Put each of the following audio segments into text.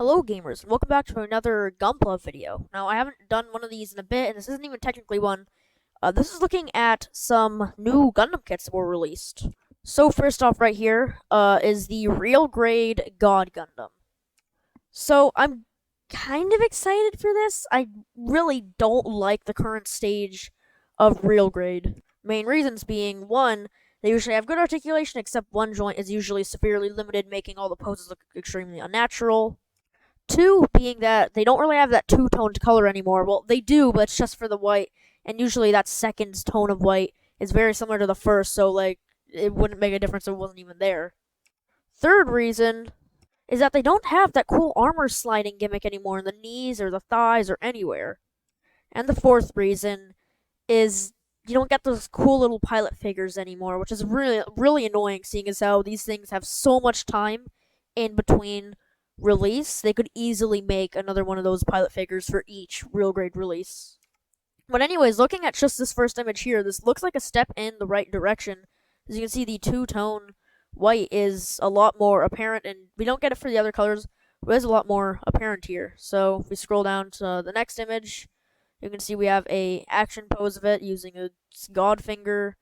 Hello gamers, and welcome back to another Gunpla video. Now I haven't done one of these in a bit, and this isn't even technically one. This is looking at some new Gundam kits that were released. So first off right here, is the Real Grade God Gundam. So I'm kind of excited for this. I really don't like the current stage of Real Grade. Main reasons being, one, they usually have good articulation, except one joint is usually severely limited, making all the poses look extremely unnatural. Two, being that they don't really have that two-toned color anymore. Well, they do, but it's just for the white, and usually that second tone of white is very similar to the first, so, it wouldn't make a difference if it wasn't even there. Third reason is that they don't have that cool armor sliding gimmick anymore in the knees or the thighs or anywhere. And the fourth reason is you don't get those cool little pilot figures anymore, which is really, really annoying, seeing as how these things have so much time in between release. They could easily make another one of those pilot figures for each real grade release. But anyways, looking at just this first image here, this looks like a step in the right direction. As you can see, the two-tone white is a lot more apparent, and we don't get it for the other colors, but it's a lot more apparent here. So if we scroll down to the next image, you can see we have a action pose of it using a god finger.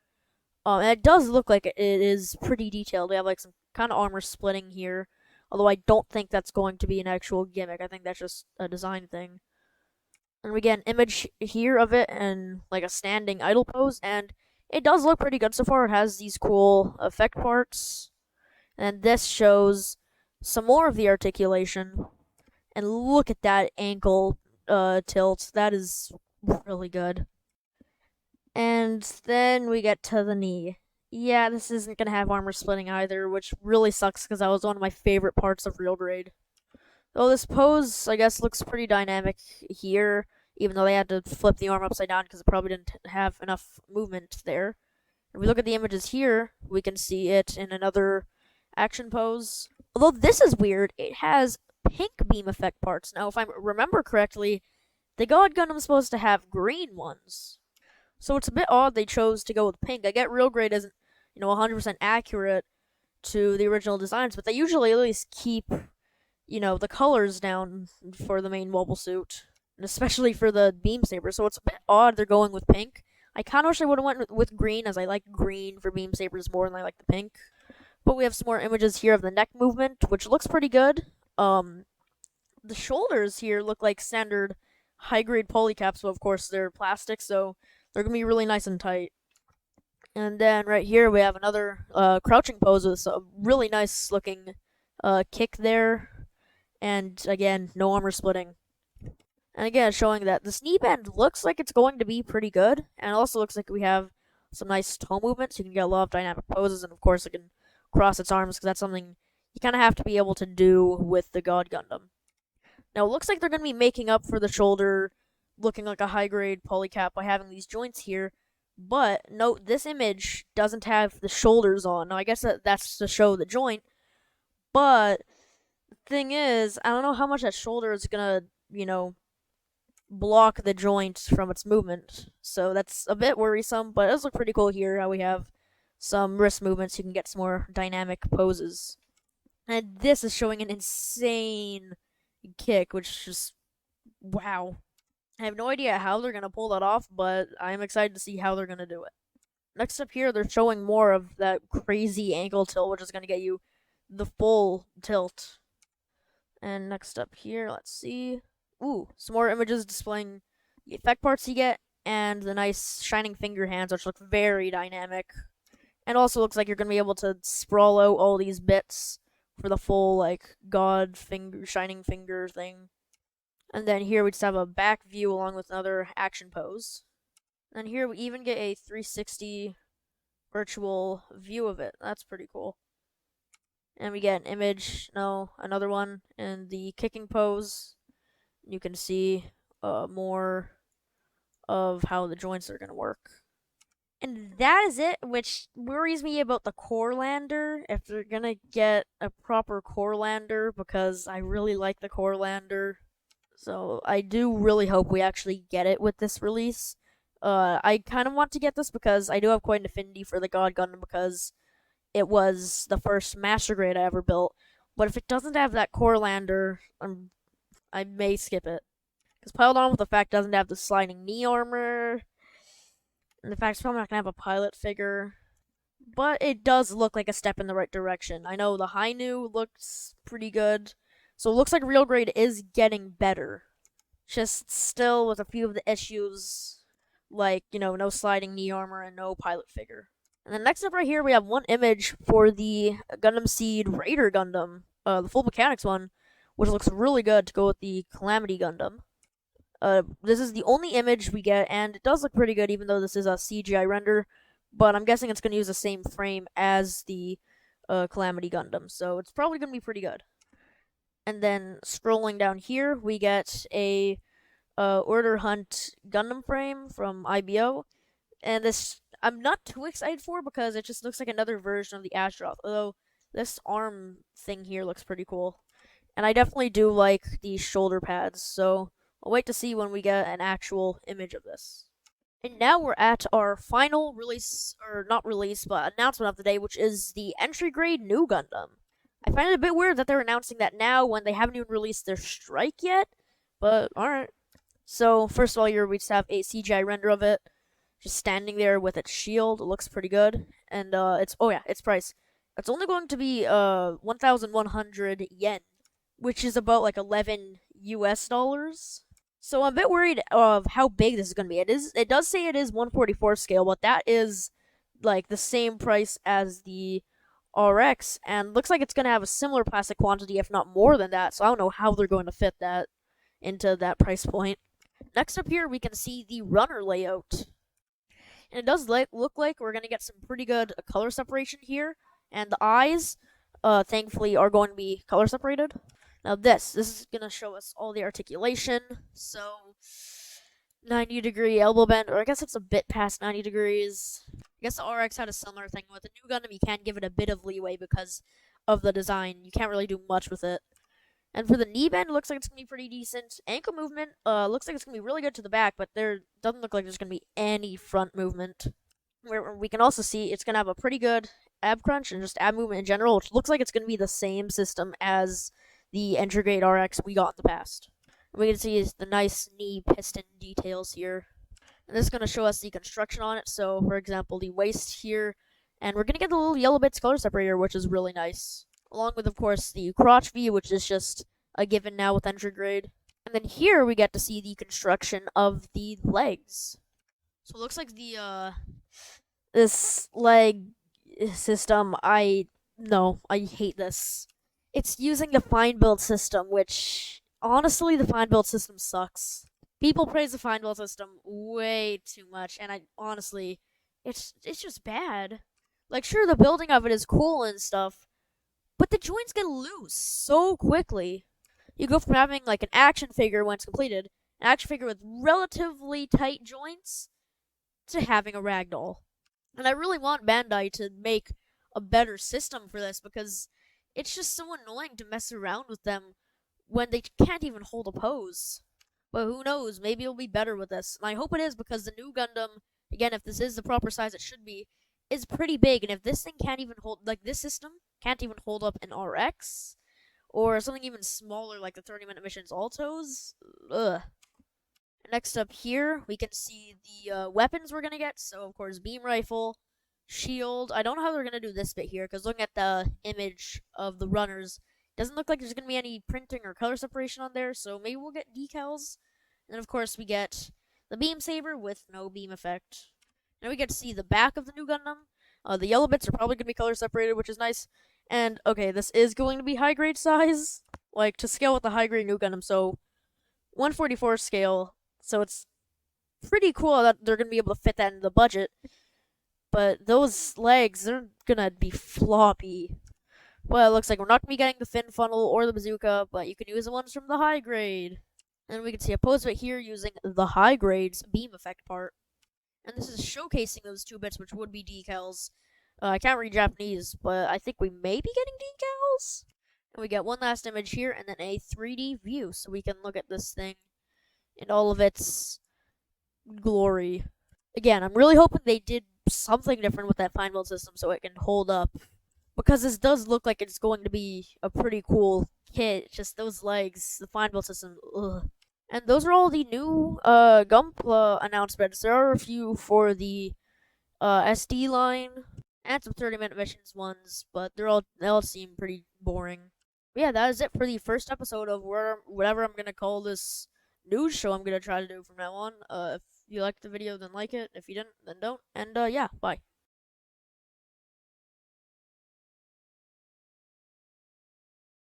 And it does look like it is pretty detailed. We have like some kind of armor splitting here. Although I don't think that's going to be an actual gimmick. I think that's just a design thing. And we get an image here of it in like a standing idle pose, and it does look pretty good so far. It has these cool effect parts. And this shows some more of the articulation. And look at that ankle tilt. That is really good. And then we get to the knee. Yeah, this isn't going to have armor splitting either, which really sucks because that was one of my favorite parts of Real Grade. Though this pose, I guess, looks pretty dynamic here, even though they had to flip the arm upside down because it probably didn't have enough movement there. If we look at the images here, we can see it in another action pose. Although this is weird, it has pink beam effect parts. Now, if I remember correctly, the God Gundam's supposed to have green ones. So it's a bit odd they chose to go with pink. I get Real Grade isn't, 100% accurate to the original designs, but they usually at least keep, the colors down for the main mobile suit, and especially for the beam saber. So it's a bit odd they're going with pink. I kind of wish they would have went with green, as I like green for beam sabers more than I like the pink. But we have some more images here of the neck movement, which looks pretty good. The shoulders here look like standard high-grade polycaps, but of course they're plastic, so they're going to be really nice and tight. And then right here we have another crouching pose with a really nice looking kick there. And again, no armor splitting. And again, showing that this knee bend looks like it's going to be pretty good. And it also looks like we have some nice toe movements. You can get a lot of dynamic poses. And of course, it can cross its arms because that's something you kind of have to be able to do with the God Gundam. Now, it looks like they're going to be making up for the shoulder looking like a high-grade polycap by having these joints here. But note, this image doesn't have the shoulders on. Now, I guess that's to show the joint. But the thing is, I don't know how much that shoulder is going to, block the joint from its movement. So that's a bit worrisome, but it does look pretty cool here how we have some wrist movements. You can get some more dynamic poses. And this is showing an insane kick, which is just, wow. I have no idea how they're going to pull that off, but I'm excited to see how they're going to do it. Next up here, they're showing more of that crazy ankle tilt, which is going to get you the full tilt. And next up here, let's see. Ooh, some more images displaying the effect parts you get, and the nice shining finger hands, which look very dynamic. And also looks like you're going to be able to sprawl out all these bits for the full, god finger, shining finger thing. And then here we just have a back view along with another action pose. And here we even get a 360 virtual view of it. That's pretty cool. And we get an image, another one in the kicking pose. You can see more of how the joints are going to work. And that is it, which worries me about the core lander, if they're going to get a proper core lander, because I really like the core lander. So I do really hope we actually get it with this release. I kind of want to get this because I do have quite an affinity for the God Gundam because it was the first Master Grade I ever built. But if it doesn't have that core lander, I'm I may skip it. Because piled on with the fact doesn't have the sliding knee armor, and the fact it's probably not gonna have a pilot figure. But it does look like a step in the right direction. I know the Hainu looks pretty good, so it looks like Real Grade is getting better. Just still with a few of the issues, like, no sliding knee armor and no pilot figure. And then next up right here, we have one image for the Gundam Seed Raider Gundam, the full mechanics one, which looks really good to go with the Calamity Gundam. This is the only image we get, and it does look pretty good, even though this is a CGI render. But I'm guessing it's going to use the same frame as the Calamity Gundam, so it's probably going to be pretty good. And then scrolling down here, we get a Order Hunt Gundam frame from IBO, and this I'm not too excited for because it just looks like another version of the Astaroth. Although this arm thing here looks pretty cool, and I definitely do like these shoulder pads. So I'll wait to see when we get an actual image of this. And now we're at our final release, or not release, but announcement of the day, which is the entry grade new Gundam. I find it a bit weird that they're announcing that now when they haven't even released their strike yet, but alright. So, first of all, here we just have a CGI render of it, just standing there with its shield. It looks pretty good. And its price. It's only going to be 1,100 yen, which is about like 11 US dollars. So I'm a bit worried of how big this is going to be. It does say it is 144 scale, but that is like the same price as the RX, and looks like it's going to have a similar plastic quantity, if not more than that. So I don't know how they're going to fit that into that price point. Next up here, we can see the runner layout. And it does look like we're going to get some pretty good color separation here. And the eyes, thankfully, are going to be color separated. Now this is going to show us all the articulation. So 90-degree elbow bend, or I guess it's a bit past 90 degrees. I guess the RX had a similar thing. With the new Gundam, you can give it a bit of leeway because of the design. You can't really do much with it. And for the knee bend, it looks like it's going to be pretty decent. Ankle movement looks like it's going to be really good to the back, but there doesn't look like there's going to be any front movement. Where we can also see it's going to have a pretty good ab crunch and just ab movement in general, which looks like it's going to be the same system as the entry grade RX we got in the past. And we can see the nice knee piston details here. And this is going to show us the construction on it. So, for example, the waist here. And we're going to get the little yellow bits color separator, which is really nice. Along with, of course, the crotch view, which is just a given now with entry grade. And then here we get to see the construction of the legs. So it looks like this leg system, I hate this. It's using the fine build system, which, honestly, the fine build system sucks. People praise the fine build system way too much, and it's just bad. Like, sure, the building of it is cool and stuff, but the joints get loose so quickly. You go from having, like, an action figure when it's completed, an action figure with relatively tight joints, to having a ragdoll. And I really want Bandai to make a better system for this, because it's just so annoying to mess around with them when they can't even hold a pose. But who knows, maybe it'll be better with this. And I hope it is, because the new Gundam, again, if this is the proper size it should be, is pretty big. And if this thing can't even hold, like this system can't even hold up an RX, or something even smaller like the 30-minute missions Altos, ugh. Next up here, we can see the weapons we're going to get. So, of course, beam rifle, shield. I don't know how they're going to do this bit here, because looking at the image of the runners, doesn't look like there's going to be any printing or color separation on there, so maybe we'll get decals. And, of course, we get the beam saber with no beam effect. Now we get to see the back of the new Gundam. The yellow bits are probably going to be color separated, which is nice. And, okay, this is going to be high-grade size, like, to scale with the high-grade new Gundam, so 144 scale. So it's pretty cool that they're going to be able to fit that into the budget. But those legs, they're going to be floppy. Well, it looks like we're not going to be getting the fin funnel or the bazooka, but you can use the ones from the high grade. And we can see a pose right here using the high grade's beam effect part. And this is showcasing those two bits, which would be decals. I can't read Japanese, but I think we may be getting decals. And we get one last image here, and then a 3D view, so we can look at this thing in all of its glory. Again, I'm really hoping they did something different with that fine build system so it can hold up, because this does look like it's going to be a pretty cool kit. Just those legs, the fine build system. Ugh. And those are all the new Gunpla announcements. There are a few for the SD line and some 30-minute missions ones, but they all seem pretty boring. But yeah, that is it for the first episode of whatever I'm gonna call this news show. I'm gonna try to do from now on. If you liked the video, then like it. If you didn't, then don't. And yeah, bye.